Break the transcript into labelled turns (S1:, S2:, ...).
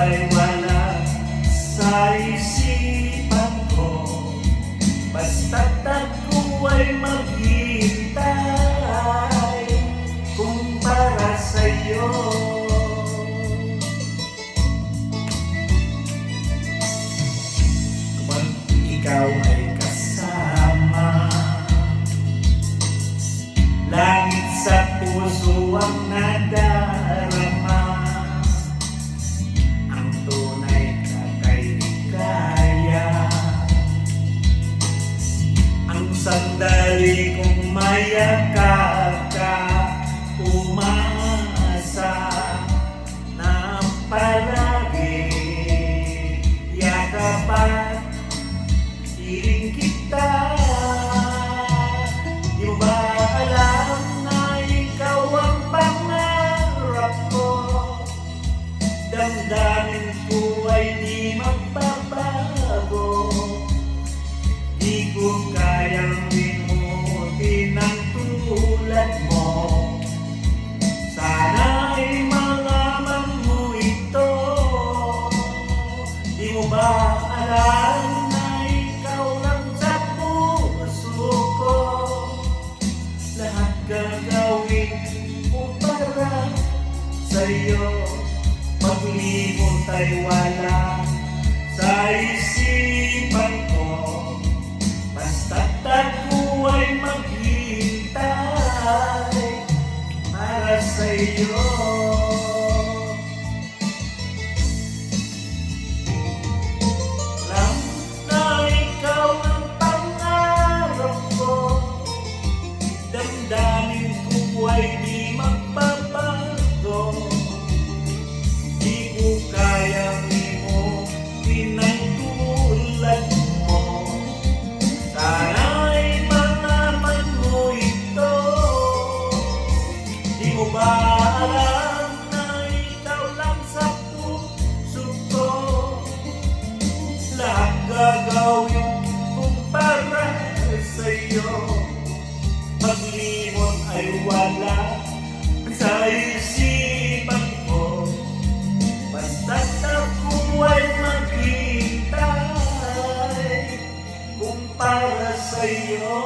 S1: ay wala sa isipan ko, basta't ako ay maghintay kung para sa'yo. Kapag ikaw ay kasama, langit sa puso ang nadarama, ang tunay kakaligaya. Ang sandali kong mayakap ka, umasa na palagi yakapan, hiling kita. Di mo ba alam na ikaw ang pangarap ko? Damdamin ko ay di magbabago. Di ko kayang limutin ang tulad mo. Sana'y malaman mo ito. Di mo ba alam na ikaw lang sa puso ko? Lahat gagawin ko para sa'yo. Paglimot ay wala sa isipan ko, basta't ako ay maghintay para sa'yo. Alam na ikaw ang pangarap ko, damdamin ko ay di magbabago. Di ko kayang limutin ang tulad mo. Sana'y malaman mo ito. Di mo ba alam na ikaw lang sa puso ko? Lahat gagawin kong para sa'yo. Paglimot ay wala sa isipan ko, basta't ako ay maghintay kung para sa'yo.